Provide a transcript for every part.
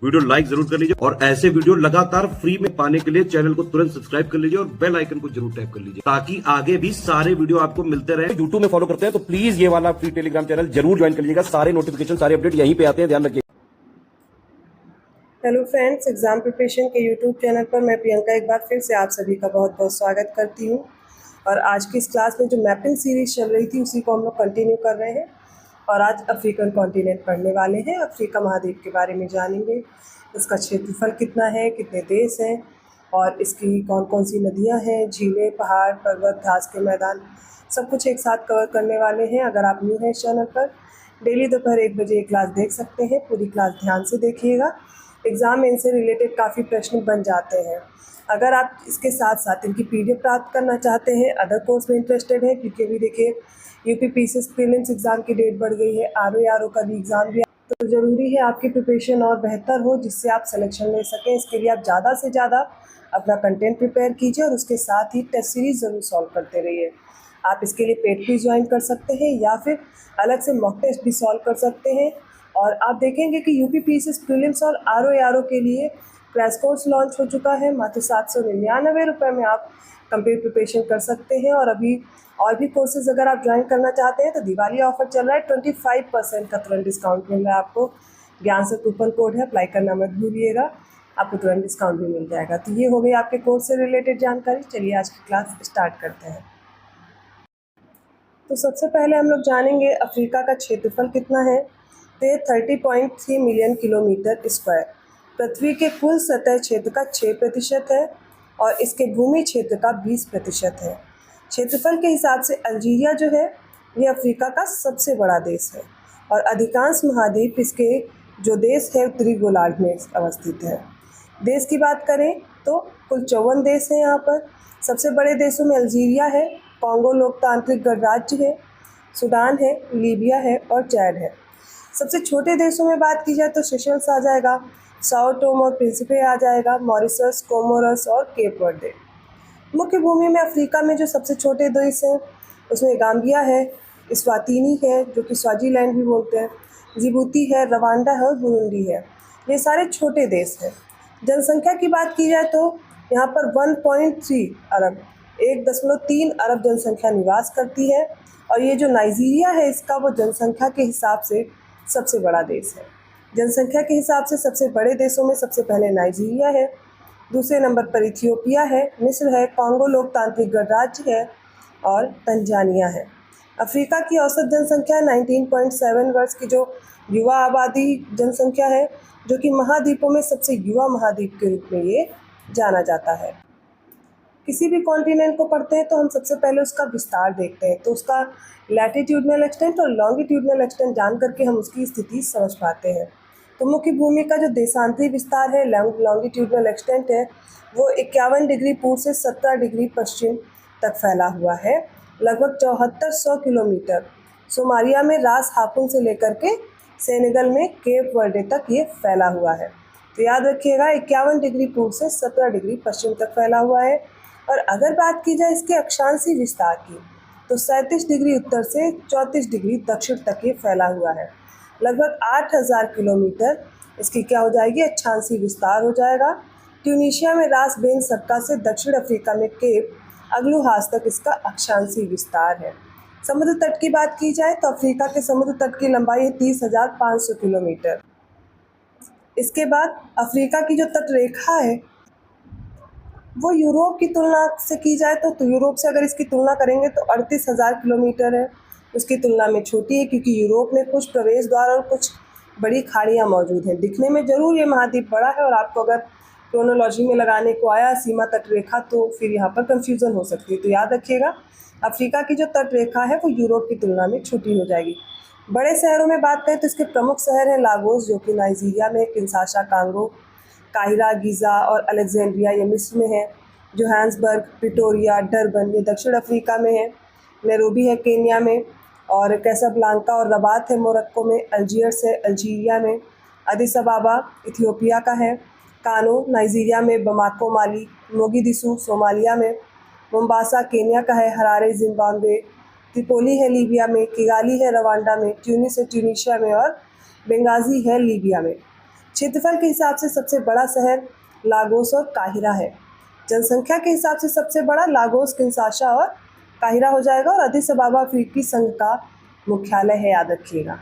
Video like जरूर कर लीजिए और ऐसे वीडियो लगातार फ्री में पाने के लिए चैनल को तुरंत सब्सक्राइब कर लीजिए और बेल आइकन को जरूर टैप कर लीजिए ताकि आगे भी सारे वीडियो आपको मिलते रहे। यूट्यूब में फॉलो करते हैं तो प्लीज ये वाला फ्री टेलीग्राम चैनल जरूर ज्वाइन कर लीजिएगा। सारे नोटिफिकेशन सारे अपडेट यहीं पे आते हैं, ध्यान रखिए। हेलो फ्रेंड्स, एग्जाम प्रिपरेशन के यूट्यूब चैनल पर मैं प्रियंका एक बार फिर से आप सभी का बहुत बहुत स्वागत करती हूं। और आज की इस क्लास में जो मैपिंग सीरीज चल रही थी उसी को हम लोग कंटिन्यू कर रहे हैं और आज अफ्रीकन कॉन्टिनेंट पढ़ने वाले हैं। अफ्रीका महाद्वीप के बारे में जानेंगे, इसका क्षेत्रफल कितना है, कितने देश हैं और इसकी कौन कौन सी नदियाँ हैं, झीलें, पहाड़, पर्वत, घास के मैदान, सब कुछ एक साथ कवर करने वाले हैं। अगर आप न्यू हैं इस चैनल पर, डेली दोपहर 1 बजे ये क्लास देख सकते हैं। पूरी क्लास ध्यान से देखिएगा, एग्ज़ाम में इनसे रिलेटेड काफ़ी प्रश्न बन जाते हैं। अगर आप इसके साथ साथ इनकी पीडीएफ प्राप्त करना चाहते हैं, अदर कोर्स में इंटरेस्टेड है, क्योंकि अभी देखिए यूपीपीसीएस प्रीलिम्स एग्ज़ाम की डेट बढ़ गई है, आरओ का भी एग्ज़ाम भी, तो ज़रूरी है आपकी प्रिपरेशन और बेहतर हो जिससे आप सिलेक्शन ले सकें। इसके लिए आप ज़्यादा से ज़्यादा अपना कंटेंट प्रिपेयर कीजिए और उसके साथ ही टेस्ट सीरीज़ ज़रूर सॉल्व करते रहिए। आप इसके लिए पेड क्विज ज्वाइन कर सकते हैं या फिर अलग से मॉक टेस्ट भी सॉल्व कर सकते हैं। और आप देखेंगे कि यूपीपीसीएस प्रीलिम्स और आरओ के लिए क्रैश कोर्स लॉन्च हो चुका है। मात्र 799 रुपये में आप कंप्लीट प्रिपरेशन कर सकते हैं। और अभी और भी कोर्सेज अगर आप ज्वाइन करना चाहते हैं तो दिवाली ऑफर चल रहा है, 25% का तुरंत डिस्काउंट मिल रहा है आपको। ज्ञान से कूपन कोड है, अप्लाई करना मत भूलिएगा, आपको तुरंत डिस्काउंट भी मिल जाएगा। तो ये हो गई आपके कोर्स से रिलेटेड जानकारी। चलिए आज की क्लास स्टार्ट करते हैं। तो सबसे पहले हम लोग जानेंगे अफ्रीका का क्षेत्रफल कितना है। तो ये 30.3 मिलियन किलोमीटर स्क्वायर पृथ्वी के कुल सतह क्षेत्र का 6% है और इसके भूमि क्षेत्र का 20% है। क्षेत्रफल के हिसाब से अल्जीरिया जो है ये अफ्रीका का सबसे बड़ा देश है और अधिकांश महाद्वीप इसके जो देश है उत्तरी गोलार्ध में अवस्थित है। देश की बात करें तो कुल 54 देश हैं यहाँ पर। सबसे बड़े देशों में अल्जीरिया है, कॉन्गो लोकतांत्रिक गणराज्य है, सूडान है, लीबिया है और चैड है। सबसे छोटे देशों में बात की जाए तो सेशल्स आ जाएगा, साओ टोम और प्रिंसिपे आ जाएगा, मॉरिशस, कोमोरस और केप वर्डे। मुख्य भूमि में अफ्रीका में जो सबसे छोटे देश हैं उसमें गाम्बिया है, इस्वातिनी है जो कि स्वाजीलैंड भी बोलते हैं, जिबूती है, रवांडा है और बुरुंडी है। ये सारे छोटे देश हैं। जनसंख्या की बात की जाए तो यहाँ पर 1.3 अरब 1.3 अरब जनसंख्या निवास करती है। और ये जो नाइजीरिया है इसका वो जनसंख्या के हिसाब से सबसे बड़ा देश है। जनसंख्या के हिसाब से सबसे बड़े देशों में सबसे पहले नाइजीरिया है, दूसरे नंबर पर इथियोपिया है, मिस्र है, कॉन्गो लोकतांत्रिक गणराज्य है और तंजानिया है। अफ्रीका की औसत जनसंख्या 19.7 वर्ष की जो युवा आबादी जनसंख्या है, जो कि महाद्वीपों में सबसे युवा महाद्वीप के रूप में ये जाना जाता है। किसी भी कॉन्टिनेंट को पढ़ते हैं तो हम सबसे पहले उसका विस्तार देखते हैं, तो उसका लैटिट्यूडनल एक्सटेंट और लॉन्गिट्यूडनल एक्सटेंट जान करके हम उसकी स्थिति समझ पाते हैं। तो मुख्य भूमि का जो देशांतरी विस्तार है, लॉन्गिट्यूडनल एक्सटेंट है, वो 51 डिग्री पूर्व से 17 डिग्री पश्चिम तक फैला हुआ है, लगभग 7400 किलोमीटर। सोमालिया में रास हापुन से लेकर के सेनेगल में केप वर्डे तक ये फैला हुआ है। तो याद रखिएगा 51 डिग्री पूर्व से 17 डिग्री पश्चिम तक फैला हुआ है। और अगर बात की जाए इसके अक्षांशीय विस्तार की तो 37 डिग्री उत्तर से 34 डिग्री दक्षिण तक ये फैला हुआ है। लगभग 8000 किलोमीटर इसकी क्या हो जाएगी, अक्षांशीय विस्तार हो जाएगा। ट्यूनीशिया में रास बेन सक्का से दक्षिण अफ्रीका में केप अग्लुहास तक इसका अक्षांशीय विस्तार है। समुद्र तट की बात की जाए तो अफ्रीका के समुद्र तट की लंबाई है 30,500 किलोमीटर। इसके बाद अफ्रीका की जो तट रेखा है वो यूरोप की तुलना से की जाए तो यूरोप से अगर इसकी तुलना करेंगे तो 38,000 किलोमीटर है। उसकी तुलना में छोटी है क्योंकि यूरोप में कुछ प्रवेश द्वार और कुछ बड़ी खाड़ियाँ मौजूद हैं। दिखने में ज़रूर ये महाद्वीप बड़ा है और आपको अगर क्रोनोलॉजी में लगाने को आया सीमा तट रेखा तो फिर यहाँ पर कन्फ्यूज़न हो सकती है। तो याद रखिएगा अफ्रीका की जो तट रेखा है वो यूरोप की तुलना में छोटी हो जाएगी। बड़े शहरों में बात करें तो इसके प्रमुख शहर हैं लागोस जो कि नाइजीरिया में, किंशासा कांगो, काहिरा, गीज़ा और अलेक्जेंड्रिया ये मिस्र में है, जोहान्सबर्ग, प्रिटोरिया, डरबन ये दक्षिण अफ्रीका में है, नैरोबी है केन्या में और कैसाब्लांका और रबात है मोरक्को में, अल्जियर्स है अल्जीरिया में, अदिस अबाबा इथियोपिया का है, कानो नाइजीरिया में, बमाको माली, मोगिदिसु सोमालिया में, मोम्बासा केन्या का है, हरारे जिम्बाब्वे, त्रिपोली है लीबिया में, किगाली है रवांडा में, ट्यूनिस है ट्यूनीशिया में और बेंगाजी है लीबिया में। क्षेत्रफल के हिसाब से सबसे बड़ा शहर लागोस और काहिरा है। जनसंख्या के हिसाब से सबसे बड़ा लागोस, किंशासा और काहिरा हो जाएगा। और अदीस अबाबा अफ्रीकी संघ का मुख्यालय है, याद रखिएगा।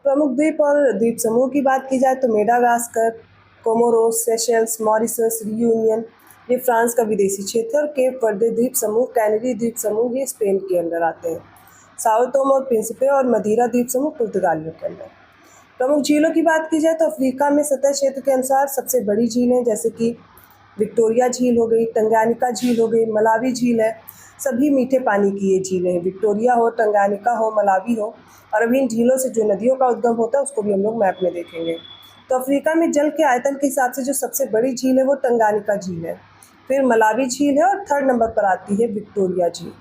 प्रमुख द्वीप और द्वीप समूह की बात की जाए तो Madagascar, Comoros, Seychelles, Mauritius, reunion ये फ्रांस का विदेशी क्षेत्र, और केप वर्दे द्वीप समूह, कैनरी द्वीप समूह ये स्पेन के अंदर आते हैं। साओ टोम और प्रिंसिपे और मदीरा द्वीप समूह पुर्तगालियों के अंदर। प्रमुख झीलों की बात की जाए तो अफ्रीका में सतह क्षेत्र के अनुसार सबसे बड़ी झीलें जैसे कि विक्टोरिया झील हो गई, टंगानिका झील हो गई, मलावी झील है। सभी मीठे पानी की ये झीलें हैं, विक्टोरिया हो, टंगानिका हो, मलावी हो। और अभी इन झीलों से जो नदियों का उद्गम होता है उसको भी हम लोग मैप में देखेंगे। तो अफ्रीका में जल के आयतन के हिसाब से जो सबसे बड़ी झील है वो टंगानिका झील है, फिर मलावी झील है और थर्ड नंबर पर आती है विक्टोरिया झील।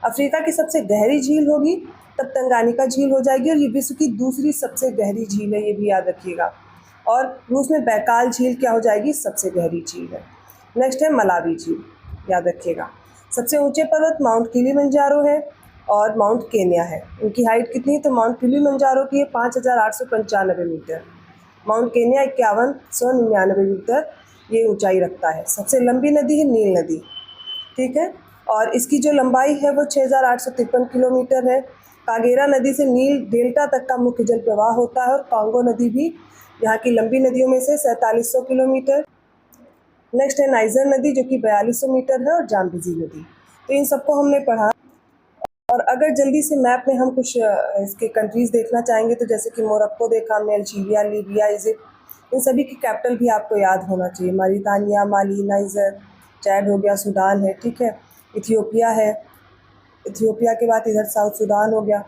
अफ्रीका की सबसे गहरी झील होगी तब टंगानिका झील हो जाएगी, और ये विश्व की दूसरी सबसे गहरी झील है, ये भी याद रखिएगा। और रूस में बैकाल झील क्या हो जाएगी, सबसे गहरी झील है। नेक्स्ट है मलावी झील, याद रखिएगा। सबसे ऊंचे पर्वत माउंट किलिमंजारो है और माउंट केन्या है। इनकी हाइट कितनी है तो माउंट किलिमंजारो की है 5895 मीटर, माउंट केन्या 5199 मीटर ये ऊंचाई रखता है। सबसे लंबी नदी है नील नदी, ठीक है, और इसकी जो लंबाई है वो 6853 किलोमीटर है। कागेरा नदी से नील डेल्टा तक का मुख्य जल प्रवाह होता है, और कांगो नदी भी यहाँ की लंबी नदियों में से 4700 किलोमीटर। नेक्स्ट है नाइजर नदी जो कि 4200 मीटर है, और जाम्बेजी नदी। तो इन सबको हमने पढ़ा। और अगर जल्दी से मैप में हम कुछ इसके कंट्रीज़ देखना चाहेंगे तो जैसे कि मोरक्को देखा हमने, अल्जीरिया, लीबिया, इजिप्ट, इन सभी की कैपिटल भी आपको याद होना चाहिए। मॉरिटानिया, माली, नाइजर, चैड हो गया, सूडान है, ठीक है, इथियोपिया है, इथियोपिया के बाद इधर साउथ सूडान हो गया,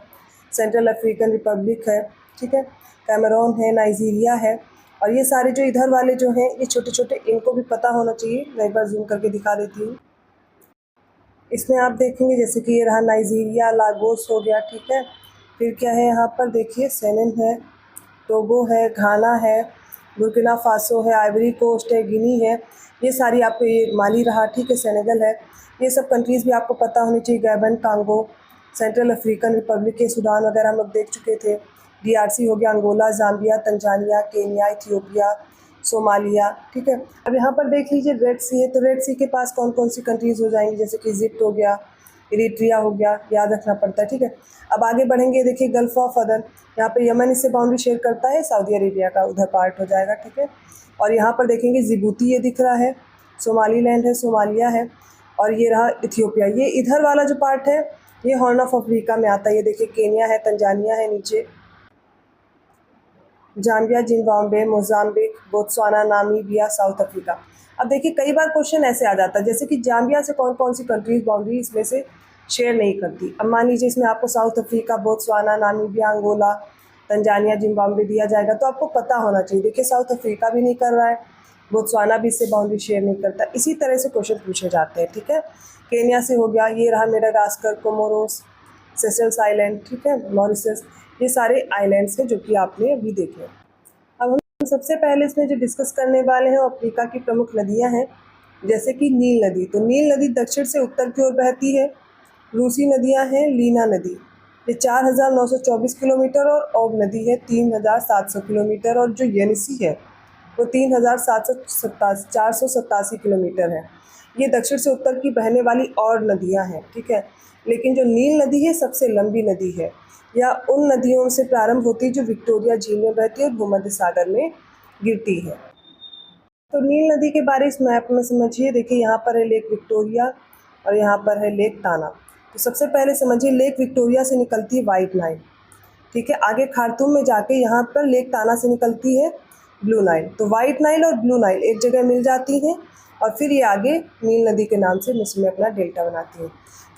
सेंट्रल अफ्रीकन रिपब्लिक है, ठीक है, कैमरून है, नाइजीरिया है। और ये सारे जो इधर वाले जो हैं ये छोटे छोटे, इनको भी पता होना चाहिए। मैं एक बार जूम करके दिखा देती हूँ। इसमें आप देखेंगे जैसे कि ये रहा नाइजीरिया, लागोस हो गया, ठीक है। फिर क्या है यहाँ पर देखिए, सेनेन है, टोगो है, घाना है, बुर्किना फासो है, आइवरी कोस्ट है, गिनी है। ये सारी आपको, ये माली रहा, ठीक है, सेनेगल है। ये सब कंट्रीज़ भी आपको पता होनी चाहिए। Gabon, Congo, Central African Republic के सूडान वगैरह हम लोग देख चुके थे। DRC हो गया, Angola, Zambia, Tanzania, Kenya, Ethiopia, Somalia, ठीक है। अब यहाँ पर देख लीजिए रेड सी है, तो रेड सी के पास कौन कौन सी कंट्रीज़ हो जाएंगी, जैसे कि इजिप्ट हो गया, इरिट्रिया हो गया, याद रखना पड़ता है, ठीक है। अब आगे बढ़ेंगे, देखिए गल्फ ऑफ अदन, यहाँ पे यमन इससे बाउंड्री शेयर करता है, सऊदी अरेबिया का उधर पार्ट हो जाएगा, ठीक है। और यहाँ पर देखेंगे जिबूती ये दिख रहा है, सोमालीलैंड है, सोमालिया है, और ये रहा इथियोपिया। ये इधर वाला जो पार्ट है ये हॉर्न ऑफ अफ्रीका में आता है। ये देखिए केन्या है, तंजानिया है नीचे, Zambia, Zimbabwe, Mozambique, Botswana, Namibia, south Africa. अब देखिए कई बार क्वेश्चन ऐसे आ जाता है जैसे कि जाम्बिया से कौन कौन सी कंट्रीज बाउंड्री इसमें से शेयर नहीं करती। अब मान लीजिए इसमें आपको South Africa, Botswana, Namibia, Angola, Tanzania, Zimbabwe दिया जाएगा, तो आपको पता होना चाहिए। देखिए साउथ अफ्रीका भी नहीं कर रहा है, बोत्सवाना भी इससे बाउंड्री शेयर नहीं करता। इसी तरह से क्वेश्चन पूछे जाते हैं, ठीक है। केन्या से हो गया, ये रहा मेडागास्कर, कोमोरोस, सेशल्स आइलैंड, ठीक है, मॉरिशस, ये सारे आइलैंड्स हैं जो कि आपने अभी देखे। अब हम सबसे पहले इसमें जो डिस्कस करने वाले हैं अफ्रीका की प्रमुख नदियां हैं, जैसे कि नील नदी। तो नील नदी दक्षिण से उत्तर की ओर बहती है। रूसी नदियां हैं, लीना नदी ये 4924 किलोमीटर, और ओग नदी है 3700 किलोमीटर, और जो येनिसी है वो 487 किलोमीटर है। ये दक्षिण से उत्तर की बहने वाली और नदियां हैं, ठीक है। लेकिन जो नील नदी है सबसे लंबी नदी है, या उन नदियों से प्रारंभ होती है जो विक्टोरिया झील में बहती है और भूमध्य सागर में गिरती है। तो नील नदी के बारे इस मैप में समझिए। देखिए यहाँ पर है लेक विक्टोरिया और यहाँ पर है लेक टाना। तो सबसे पहले समझिए लेक विक्टोरिया से निकलती है वाइट नाइल, ठीक है। आगे खार्तूम में जाके यहाँ पर लेक टाना से निकलती है ब्लू नाइल। तो वाइट नाइल और ब्लू नाइल एक जगह मिल जाती हैं और फिर ये आगे नील नदी के नाम से मिस्र में अपना डेल्टा बनाती है।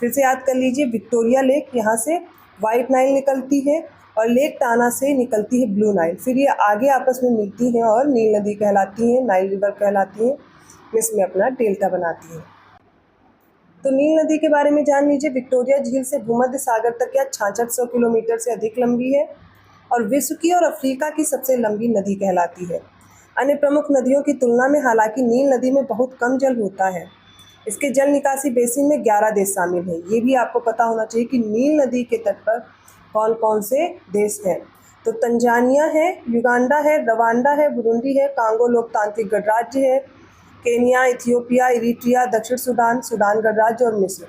फिर से याद कर लीजिए, विक्टोरिया लेक यहाँ से वाइट नाइल निकलती है और लेक टाना से निकलती है ब्लू नाइल। फिर ये आगे आपस में मिलती हैं और नील नदी कहलाती हैं, नाइल रिवर कहलाती हैं, मिस्र में अपना डेल्टा बनाती हैं। तो नील नदी के बारे में जान लीजिए। विक्टोरिया झील से भूमध्य सागर तक यह 6600 किलोमीटर से अधिक लंबी है और विश्व की और अफ्रीका की सबसे लंबी नदी कहलाती है। अन्य प्रमुख नदियों की तुलना में हालांकि नील नदी में बहुत कम जल होता है। इसके जल निकासी बेसिन में 11 देश शामिल हैं। ये भी आपको पता होना चाहिए कि नील नदी के तट पर कौन कौन से देश हैं। तो तंजानिया है, युगांडा है, रवांडा है, बुरुंडी है, कांगो लोकतांत्रिक गणराज्य है, केनिया, इथियोपिया, इरिट्रिया, दक्षिण सूडान, सूडान गणराज्य और मिस्र।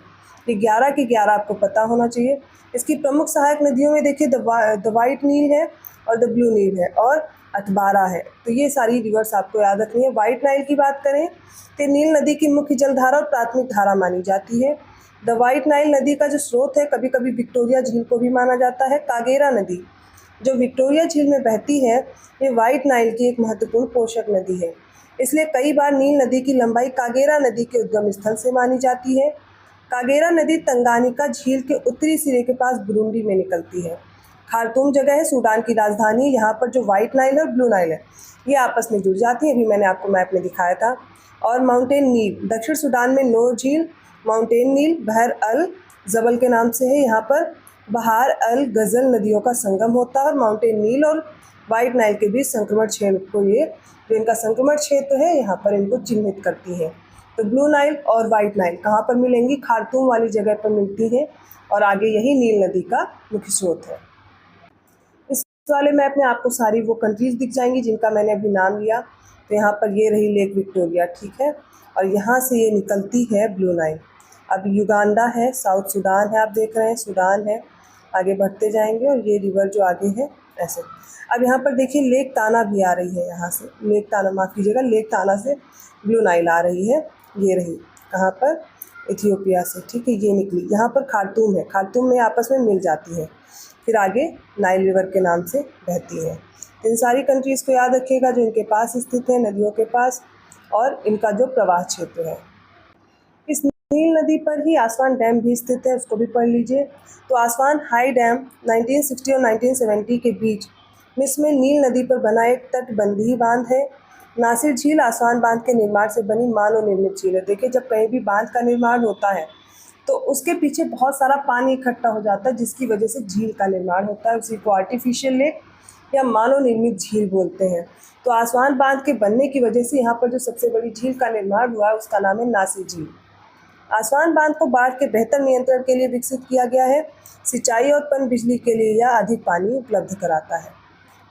ये 11 के 11 आपको पता होना चाहिए। इसकी प्रमुख सहायक नदियों में देखिए द वाइट नील है और द ब्लू नील है और अटबारा है। तो ये सारी रिवर्स आपको याद रखनी है। वाइट नाइल की बात करें तो नील नदी की मुख्य जलधारा और प्राथमिक धारा मानी जाती है। द वाइट नाइल नदी का जो स्रोत है कभी कभी विक्टोरिया झील को भी माना जाता है। कागेरा नदी जो विक्टोरिया झील में बहती है ये वाइट नाइल की एक महत्वपूर्ण पोषक नदी है। इसलिए कई बार नील नदी की लंबाई कागेरा नदी के उद्गम स्थल से मानी जाती है। कागेरा नदी तंगानिका झील के उत्तरी सिरे के पास बुरुंडी में निकलती है। खार्तूम जगह है सूडान की राजधानी। यहाँ पर जो वाइट नाइल है और ब्लू नाइल है ये आपस में जुड़ जाती है, अभी मैंने आपको मैप में दिखाया था। और माउंटेन नील दक्षिण सूडान में नोर झील, माउंटेन नील बहर अल जबल के नाम से है। यहाँ पर बहार अल गज़ल नदियों का संगम होता है और माउंटेन नील और वाइट नाइल के बीच संक्रमण क्षेत्र को ये जो इनका संक्रमण क्षेत्र है यहाँ पर इनको चिन्हित करती है। तो ब्लू नाइल और वाइट नाइल कहाँ पर मिलेंगी? खार्तूम वाली जगह पर मिलती है और आगे यही नील नदी का मुख्य स्रोत है। इस वाले मैप में आपको सारी वो कंट्रीज़ दिख जाएंगी जिनका मैंने अभी नाम लिया। तो यहाँ पर ये रही लेक विक्टोरिया, ठीक है, और यहाँ से ये निकलती है ब्लू नाइल। अब युगांडा है, साउथ सूडान है, आप देख रहे हैं सूडान है, आगे बढ़ते जाएंगे और ये रिवर जो आगे है ऐसे। अब यहाँ पर देखिए लेक ताना भी आ रही है, यहाँ से लेक ताना, माफ़ कीजिएगा, लेक ताना से ब्लू नाइल आ रही है। ये रही कहाँ पर? इथियोपिया से, ठीक है, ये निकली। यहाँ पर खार्तूम है, खार्तूम में आपस में मिल जाती है, फिर आगे नाइल रिवर के नाम से बहती है। इन सारी कंट्रीज़ को याद रखिएगा जो इनके पास स्थित है, नदियों के पास, और इनका जो प्रवाह क्षेत्र है। इस नील नदी पर ही आसवान डैम भी स्थित है, उसको भी पढ़ लीजिए। तो आसवान हाई डैम 1960 और 1970 के बीच मिस्र में नील नदी पर बना एक तटबंधी बांध है। नासिर झील आसवान बांध के निर्माण से बनी मानव निर्मित झील है। देखिए जब कहीं भी बांध का निर्माण होता है तो उसके पीछे बहुत सारा पानी इकट्ठा हो जाता है जिसकी वजह से झील का निर्माण होता है। उसी को आर्टिफिशियल लेक या मानव निर्मित झील बोलते हैं। तो आसवान बांध के बनने की वजह से यहाँ पर जो सबसे बड़ी झील का निर्माण हुआ है उसका नाम है नासिर झील। आसवान बांध को बाढ़ के बेहतर नियंत्रण के लिए विकसित किया गया है। सिंचाई और पनबिजली के लिए यह अधिक पानी उपलब्ध कराता है।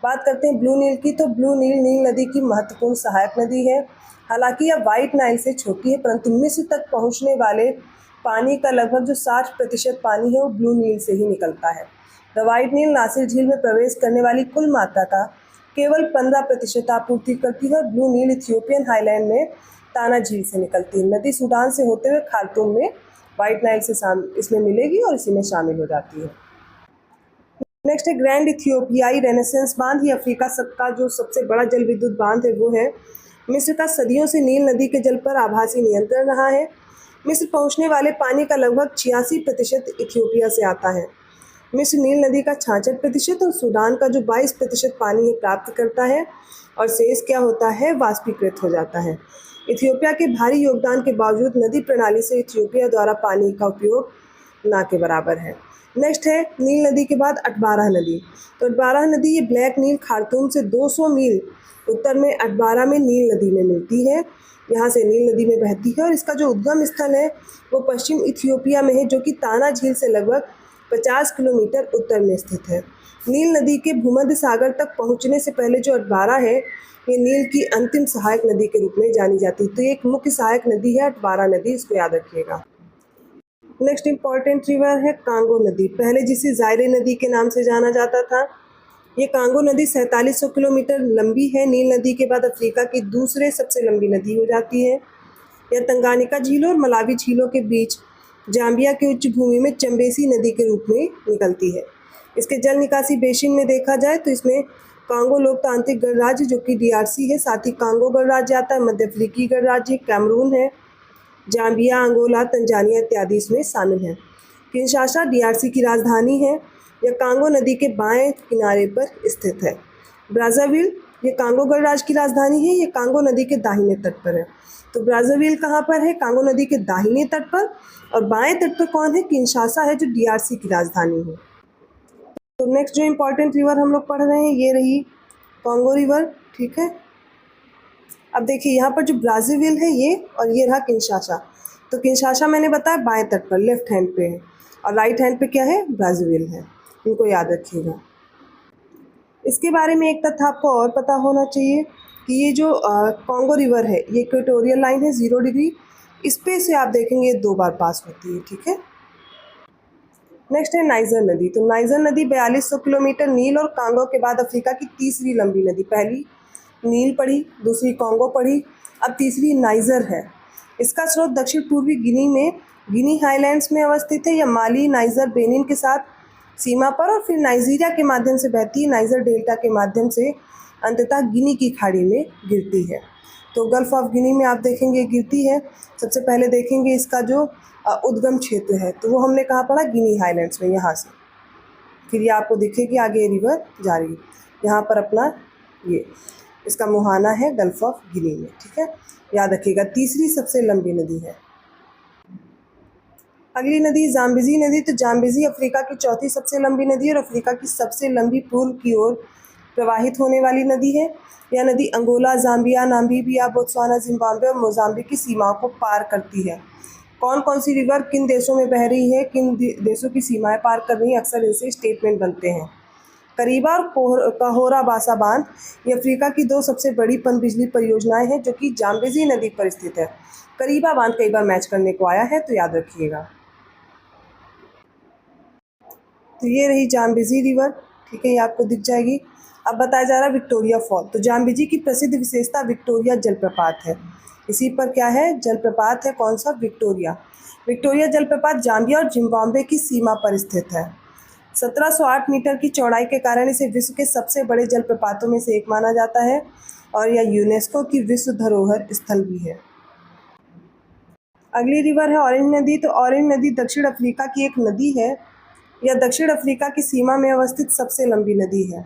बात करते हैं ब्लू नील की। तो ब्लू नील नील नदी की महत्वपूर्ण सहायक नदी है। हालांकि यह वाइट नाइल से छोटी है परंतु मिस्र तक पहुंचने वाले पानी का लगभग जो 60% पानी है वो ब्लू नील से ही निकलता है। द वाइट नील नासिर झील में प्रवेश करने वाली कुल मात्रा का केवल 15% आपूर्ति करती है और ब्लू नील इथियोपियन हाईलैंड में ताना झील से निकलती है। नदी सूडान से होते हुए खार्तूम में वाइट नाइल से इसमें मिलेगी और इसी में शामिल हो जाती है। नेक्स्ट है ग्रैंड इथियोपियाई रेनेसेंस बांध। ये अफ्रीका का जो सबसे बड़ा जल विद्युत बांध है वो है। मिस्र का सदियों से नील नदी के जल पर आभासी नियंत्रण रहा है। मिस्र पहुंचने वाले पानी का लगभग 86% इथियोपिया से आता है। मिस्र नील नदी का 66% और सूडान का जो 22% पानी है प्राप्त करता है और शेष क्या होता है? वाष्पीकृत हो जाता है। इथियोपिया के भारी योगदान के बावजूद नदी प्रणाली से इथियोपिया द्वारा पानी का उपयोग ना के बराबर है। नेक्स्ट है नील नदी के बाद अटबारा नदी। तो अटबारा नदी ये ब्लैक नील खार्तूम से 200 मील उत्तर में अटबारा में नील नदी में मिलती है। यहाँ से नील नदी में बहती है और इसका जो उद्गम स्थल है वो पश्चिम इथियोपिया में है जो कि ताना झील से लगभग 50 किलोमीटर उत्तर में स्थित है। नील नदी के भूमध्य सागर तक पहुँचने से पहले जो अटबारा है ये नील की अंतिम सहायक नदी के रूप में जानी जाती है। तो ये एक मुख्य सहायक नदी है अटबारा नदी, इसको याद रखिएगा। नेक्स्ट इंपॉर्टेंट रिवर है कांगो नदी, पहले जिसे जायरे नदी के नाम से जाना जाता था। ये कांगो नदी 4700 किलोमीटर लंबी है। नील नदी के बाद अफ्रीका की दूसरे सबसे लंबी नदी हो जाती है। यह तंगानिका झीलों और मलावी झीलों के बीच जाम्बिया की उच्च भूमि में चंबेसी नदी के रूप में निकलती है। इसके जल निकासी बेसिन में देखा जाए तो इसमें कांगो लोकतांत्रिक गणराज्य जो कि DRC है, साथ ही कांगो गणराज्य आता है, मध्य अफ्रीकी गणराज्य कैमरून है, जाम्बिया, अंगोला, तंजानिया इत्यादि इसमें शामिल हैं। किंशासा DRC की राजधानी है। यह कांगो नदी के बाएं किनारे पर स्थित है। ब्राज़ाविल ये कांगो गणराज्य की राजधानी है। ये कांगो नदी के दाहिने तट पर है। तो ब्राज़ाविल कहाँ पर है? कांगो नदी के दाहिने तट पर। और बाएं तट पर कौन है? किंशासा है जो DRC की राजधानी है। तो नेक्स्ट जो इम्पोर्टेंट रिवर हम लोग पढ़ रहे हैं ये रही कांगो रिवर, ठीक है। अब देखिए यहाँ पर जो ब्राज़ाविल है ये और ये रहा किंशासा। तो किंशासा मैंने बताया बाएं तट पर लेफ्ट हैंड पे है और राइट हैंड पे क्या है? ब्राज़ाविल है। इनको याद रखिएगा। इसके बारे में एक तथ्य आपको और पता होना चाहिए कि ये जो कॉन्गो रिवर है ये इक्वेटोरियल लाइन है 0 डिग्री, इस पे से आप देखेंगे 2 बार पास होती है, ठीक है। नेक्स्ट है नाइजर नदी। तो नाइजर नदी 4200 किलोमीटर, नील और कांगो के बाद अफ्रीका की तीसरी लंबी नदी। पहली नील पड़ी, दूसरी कांगो पड़ी, अब तीसरी नाइजर है। इसका स्रोत दक्षिण पूर्वी गिनी में गिनी हाईलैंड्स में अवस्थित है। यह माली, नाइजर, बेनिन के साथ सीमा पर और फिर नाइजीरिया के माध्यम से बहती है। नाइजर डेल्टा के माध्यम से अंततः गिनी की खाड़ी में गिरती है। तो गल्फ ऑफ गिनी में आप देखेंगे गिरती है। सबसे पहले देखेंगे इसका जो उद्गम क्षेत्र है तो वो हमने कहाँ पढ़ा, गिनी हाईलैंड्स में, यहाँ से। फिर ये आपको दिखेगी आगे ये रिवर जा रही है, यहाँ पर अपना ये इसका मुहाना है गल्फ ऑफ गिनी में, ठीक है। याद रखिएगा तीसरी सबसे लंबी नदी है। अगली नदी जाम्बेजी नदी। तो जाम्बेजी अफ्रीका की चौथी सबसे लंबी नदी और अफ्रीका की सबसे लंबी पूर्व की ओर प्रवाहित होने वाली नदी है। यह नदी Angola, Zambia, Namibia, Botswana, Zimbabwe और मोजाम्बिक की सीमाओं को पार करती है। कौन कौन सी रिवर किन देशों में बह रही है, किन देशों की सीमाएं पार कर रही हैं, अक्सर इनसे स्टेटमेंट बनते हैं। करीबा और काहोरा बासा बांध ये अफ्रीका की 2 सबसे बड़ी पनबिजली परियोजनाएं हैं जो कि जाम्बेजी नदी पर स्थित है। करीबा बांध कई बार मैच करने को आया है तो याद रखिएगा। तो ये रही जाम्बेजी रिवर, ठीक है, ये आपको दिख जाएगी। अब बताया जा रहा है विक्टोरिया फॉल। तो जाम्बेजी की प्रसिद्ध विशेषता विक्टोरिया जलप्रपात है। इसी पर क्या है, जलप्रपात है, कौन सा, विक्टोरिया। विक्टोरिया जलप्रपात जाम्बिया और जिम्बाब्वे की सीमा पर स्थित है। 1708 मीटर की चौड़ाई के कारण इसे विश्व के सबसे बड़े जलप्रपातों में से एक माना जाता है और यह यूनेस्को की विश्व धरोहर स्थल भी है। अगली रिवर है ऑरेंज नदी। तो ऑरेंज नदी दक्षिण अफ्रीका की एक नदी है। यह दक्षिण अफ्रीका की सीमा में अवस्थित सबसे लंबी नदी है।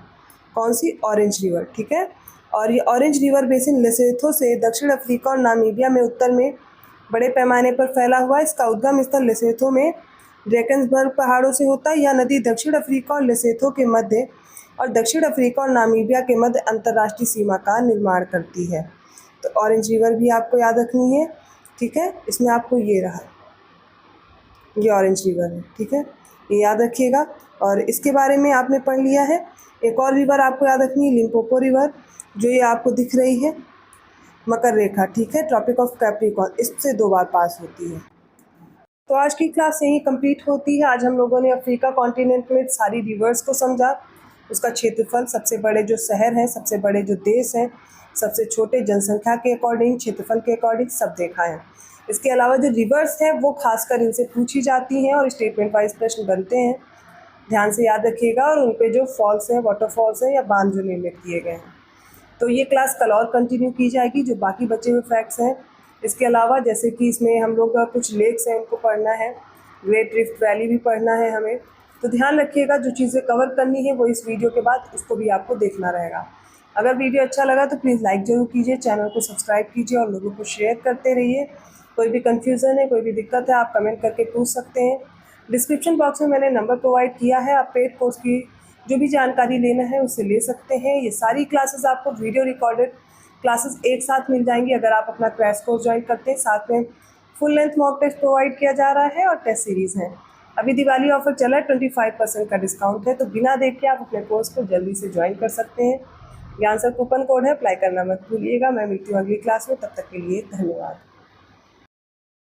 कौन सी, ऑरेंज रिवर, ठीक है। और ये ऑरेंज रिवर बेसिन लेसोथो से दक्षिण अफ्रीका और नामीबिया में उत्तर में बड़े पैमाने पर फैला हुआ है। इसका उद्गम स्थल लेसोथो में ड्रैकेंसबर्ग पहाड़ों से होता है। यह नदी दक्षिण अफ्रीका और लेसोथो के मध्य और दक्षिण अफ्रीका और नामीबिया के मध्य अंतर्राष्ट्रीय सीमा का निर्माण करती है। तो ऑरेंज रिवर भी आपको याद रखनी है, ठीक है। इसमें आपको ये रहा, ये ऑरेंज रिवर है, ठीक है, ये याद रखिएगा। और इसके बारे में आपने पढ़ लिया है। एक और रिवर आपको याद रखनी है, लिम्पोपो रिवर, जो ये आपको दिख रही है मकर रेखा, ठीक है, ट्रॉपिक ऑफ कैप्रिकॉर्न, इससे 2 बार पास होती है। तो आज की क्लास यहीं कंप्लीट होती है। आज हम लोगों ने अफ्रीका कॉन्टिनेंट में सारी रिवर्स को समझा, उसका क्षेत्रफल, सबसे बड़े जो शहर हैं, सबसे बड़े जो देश हैं, सबसे छोटे जनसंख्या के अकॉर्डिंग, क्षेत्रफल के अकॉर्डिंग सब देखा है। इसके अलावा जो रिवर्स हैं वो खासकर इनसे पूछी जाती हैं और स्टेटमेंट वाइज प्रश्न बनते हैं, ध्यान से याद रखिएगा। और उन पे जो फॉल्स हैं, वाटरफॉल्स हैं या बांध जो निर्मित किए गए हैं। तो ये क्लास कल और कंटिन्यू की जाएगी, जो बाकी बचे हुए फैक्ट्स हैं। इसके अलावा जैसे कि इसमें हम लोग का कुछ लेक्स हैं उनको पढ़ना है, ग्रेट रिफ्ट वैली भी पढ़ना है हमें। तो ध्यान रखिएगा, जो चीज़ें कवर करनी है वो इस वीडियो के बाद उसको भी आपको देखना रहेगा। अगर वीडियो अच्छा लगा तो प्लीज़ लाइक ज़रूर कीजिए, चैनल को सब्सक्राइब कीजिए और लोगों को शेयर करते रहिए। कोई भी कन्फ्यूज़न है, कोई भी दिक्कत है, आप कमेंट करके पूछ सकते हैं। डिस्क्रिप्शन बॉक्स में मैंने नंबर प्रोवाइड किया है, आप पेड कोर्स की जो भी जानकारी लेना है उससे ले सकते हैं। ये सारी क्लासेस आपको वीडियो रिकॉर्डेड क्लासेस एक साथ मिल जाएंगी अगर आप अपना क्रैश कोर्स ज्वाइन करते हैं। साथ में full length mock test provide किया जा रहा है और टेस्ट सीरीज़ है। अभी दिवाली ऑफर चला है, 25% का डिस्काउंट है, तो बिना देख के आप अपने कोर्स को जल्दी से ज्वाइन कर सकते हैं। ज्ञान सर कूपन कोड है, अप्लाई करना मत भूलिएगा। मैं मिलती हूँ अगली क्लास में, तब तक के लिए धन्यवाद।